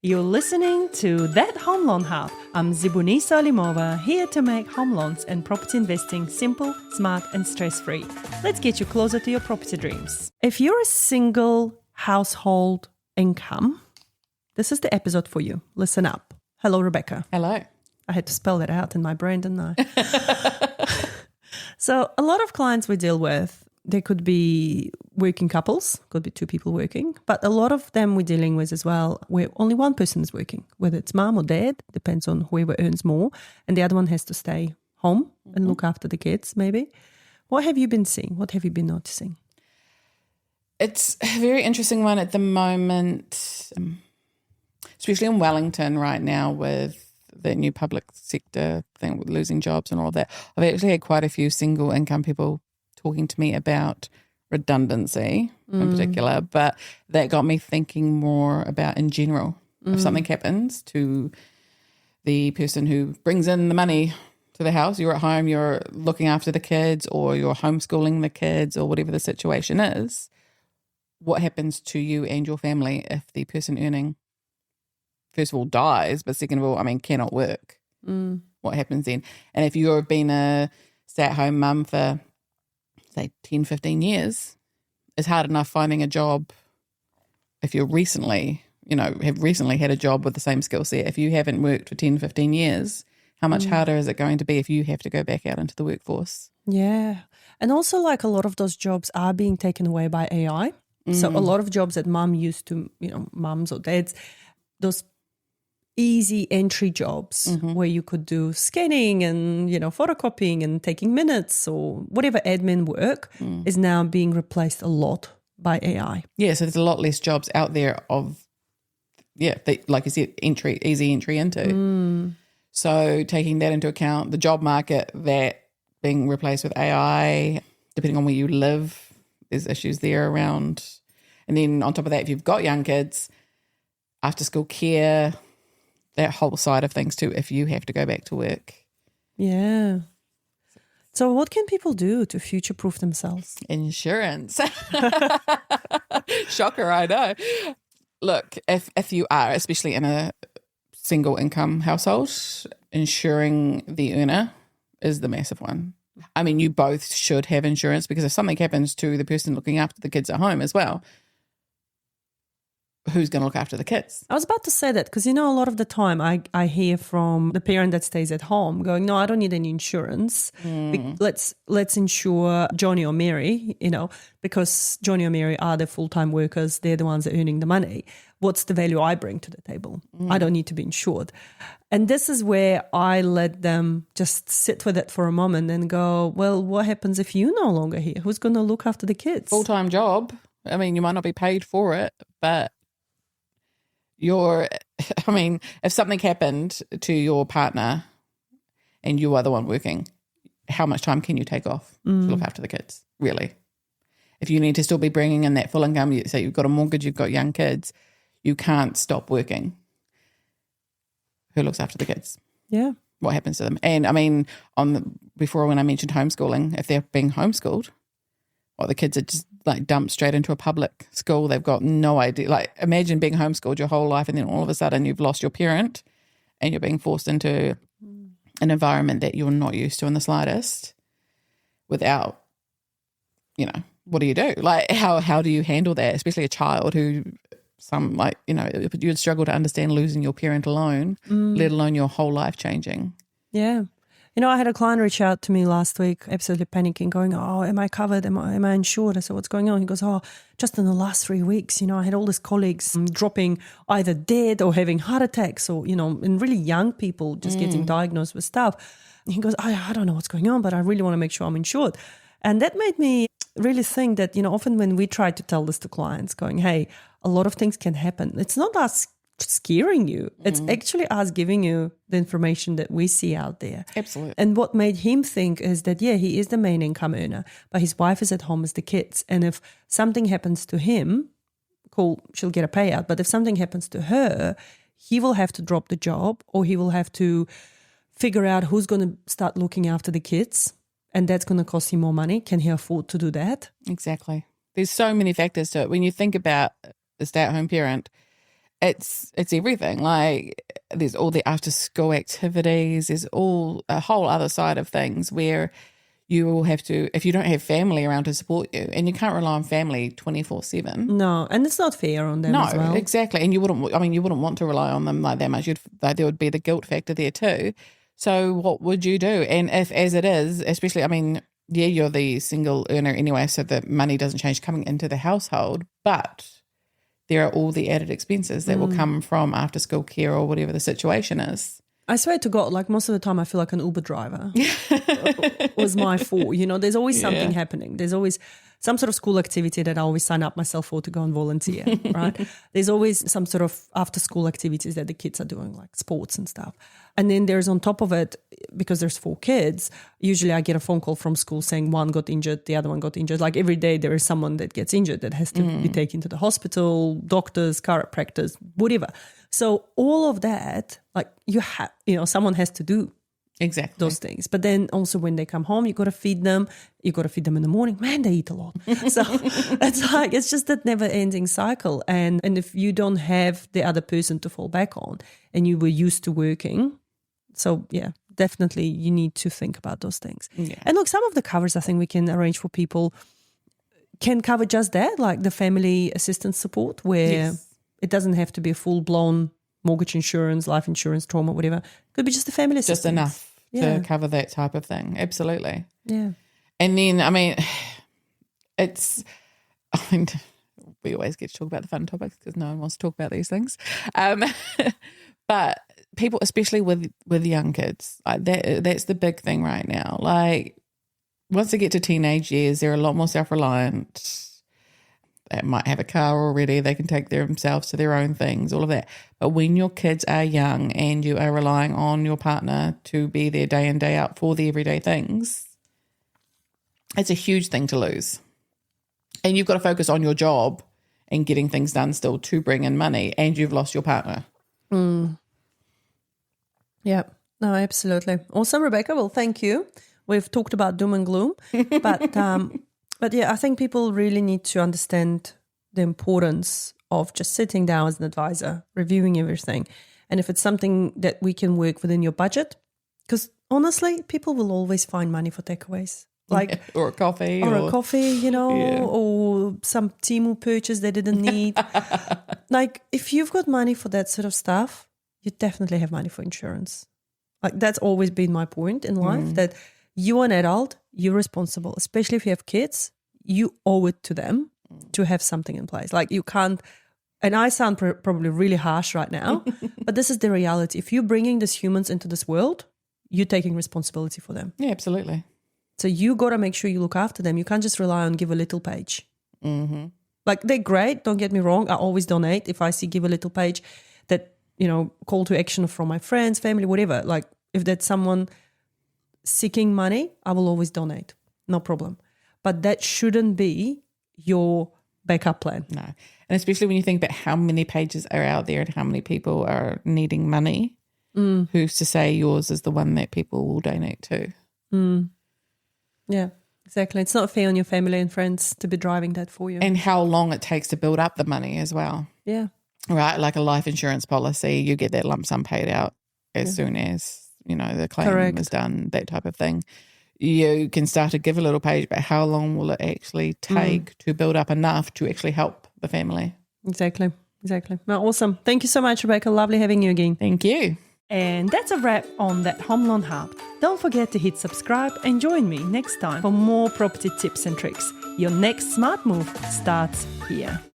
You're listening to That Home Loan Hub. I'm Zibuni Solimova, here to make home loans and property investing simple, smart, and stress-free. Let's get you closer to your property dreams. If you're a single household income, this is the episode for you. Listen up. Hello, Rebecca. Hello. I had to spell that out in my brain, didn't I? So a lot of clients we deal with, they could be working couples, could be two people working, but a lot of them we're dealing with as well where only one person is working, whether it's mom or dad, depends on whoever earns more, and the other one has to stay home and look after the kids maybe. What have you been seeing? What have you been noticing? It's a very interesting one at the moment, especially in Wellington right now with the new public sector thing with losing jobs and all of that. I've actually had quite a few single income people talking to me about redundancy in particular, but that got me thinking more about in general. If something happens to the person who brings in the money to the house, you're at home, you're looking after the kids or you're homeschooling the kids or whatever the situation is, what happens to you and your family if the person earning, first of all, dies, but second of all, cannot work? What happens then? And if you've been a stay-at-home mum for, say, 10, 15 years, it's hard enough finding a job if you're recently, have recently had a job with the same skill set. If you haven't worked for 10, 15 years, how much harder is it going to be if you have to go back out into the workforce? Yeah. And also like a lot of those jobs are being taken away by AI. So a lot of jobs that mum used to, mums or dads, those easy entry jobs where you could do scanning and, photocopying and taking minutes or whatever admin work is now being replaced a lot by AI. Yeah, so there's a lot less jobs out there like you said, easy entry into. So taking that into account, the job market that being replaced with AI, depending on where you live, there's issues there around. And then on top of that, if you've got young kids, after school care, that whole side of things too, if you have to go back to work. Yeah. So what can people do to future-proof themselves? Insurance. Shocker, I know. Look, if you are, especially in a single income household, insuring the earner is the massive one. You both should have insurance because if something happens to the person looking after the kids at home as well, who's going to look after the kids? I was about to say that because, a lot of the time I hear from the parent that stays at home going, no, I don't need any insurance. Let's insure Johnny or Mary, because Johnny or Mary are the full-time workers. They're the ones that are earning the money. What's the value I bring to the table? I don't need to be insured. And this is where I let them just sit with it for a moment and go, well, what happens if you're no longer here? Who's going to look after the kids? Full-time job. You might not be paid for it, but if something happened to your partner and you are the one working, how much time can you take off to look after the kids, really? If you need to still be bringing in that full income, say you've got a mortgage, you've got young kids, you can't stop working. Who looks after the kids? Yeah. What happens to them? And before when I mentioned homeschooling, if they're being homeschooled, the kids are just dumped straight into a public school. They've got no idea. Imagine being homeschooled your whole life and then all of a sudden you've lost your parent and you're being forced into an environment that you're not used to in the slightest without, what do you do? How do you handle that? Especially a child who you'd struggle to understand losing your parent alone, let alone your whole life changing. Yeah. I had a client reach out to me last week, absolutely panicking, going, oh, am I covered? Am I insured? I said, what's going on? He goes, oh, just in the last 3 weeks, I had all these colleagues dropping either dead or having heart attacks or, and really young people just getting diagnosed with stuff. And he goes, I don't know what's going on, but I really want to make sure I'm insured. And that made me really think that, often when we try to tell this to clients going, hey, a lot of things can happen. It's not us scaring you. It's actually us giving you the information that we see out there. Absolutely. And what made him think is that, he is the main income earner, but his wife is at home with the kids. And if something happens to him, cool, she'll get a payout. But if something happens to her, he will have to drop the job or he will have to figure out who's going to start looking after the kids. And that's going to cost him more money. Can he afford to do that? Exactly. There's so many factors to it. When you think about the stay-at-home parent, it's everything. Like there's all the after school activities. There's all a whole other side of things where you will have to, if you don't have family around to support you, and you can't rely on family 24/7. No, and it's not fair on them as well. No, exactly. And you wouldn't want to rely on them like that much. There would be the guilt factor there too. So what would you do? And if, as it is, especially, you're the single earner anyway, so the money doesn't change coming into the household, but there are all the added expenses that will come from after school care or whatever the situation is. I swear to God, like most of the time I feel like an Uber driver. It was my fault. There's always something happening. There's always some sort of school activity that I always sign up myself for to go and volunteer, right? There's always some sort of after school activities that the kids are doing, like sports and stuff. And then there's on top of it, because there's 4 kids, usually I get a phone call from school saying one got injured, the other one got injured. Like every day there is someone that gets injured that has to be taken to the hospital, doctors, chiropractors, whatever. So all of that, like someone has to do exactly those things. But then also when they come home, you got to feed them. You got to feed them in the morning. Man, they eat a lot. So it's just that never ending cycle. And if you don't have the other person to fall back on and you were used to working, so yeah, definitely you need to think about those things. Yeah. And look, some of the covers I think we can arrange for people can cover just that, like the family assistance support, where it doesn't have to be a full-blown mortgage insurance, life insurance, trauma, whatever. It could be just a family assistance. Just enough to cover that type of thing. Absolutely. Yeah. And then, we always get to talk about the fun topics because no one wants to talk about these things. But people, especially with young kids, like that's the big thing right now. Like once they get to teenage years, they're a lot more self-reliant. They might have a car already. They can take themselves to their own things, all of that. But when your kids are young and you are relying on your partner to be there day in, day out for the everyday things, it's a huge thing to lose. And you've got to focus on your job and getting things done still to bring in money, and you've lost your partner. Yeah, no, absolutely. Awesome, Rebecca. Well, thank you. We've talked about doom and gloom, but yeah, I think people really need to understand the importance of just sitting down as an advisor, reviewing everything. And if it's something that we can work within your budget, because honestly, people will always find money for takeaways. Like or a coffee. Or some Temu purchase they didn't need. Like if you've got money for that sort of stuff, you definitely have money for insurance. Like that's always been my point in life, that you're an adult, you're responsible, especially if you have kids, you owe it to them to have something in place. Like you can't, and I sound probably really harsh right now, but this is the reality. If you're bringing these humans into this world, you're taking responsibility for them. Yeah, absolutely. So you got to make sure you look after them. You can't just rely on Give a Little page. Mm-hmm. Like they're great, don't get me wrong. I always donate if I see Give a Little page that, call to action from my friends, family, whatever. Like if that's someone seeking money, I will always donate. No problem. But that shouldn't be your backup plan. No. And especially when you think about how many pages are out there and how many people are needing money, who's to say yours is the one that people will donate to? Yeah, exactly. It's not fair on your family and friends to be driving that for you. And how long it takes to build up the money as well. Yeah. Right, like a life insurance policy, you get that lump sum paid out as soon as, the claim is done, that type of thing. You can start to Give a Little page, but how long will it actually take to build up enough to actually help the family? Exactly. Well, awesome. Thank you so much, Rebecca. Lovely having you again. Thank you. And that's a wrap on That Home Loan Hub. Don't forget to hit subscribe and join me next time for more property tips and tricks. Your next smart move starts here.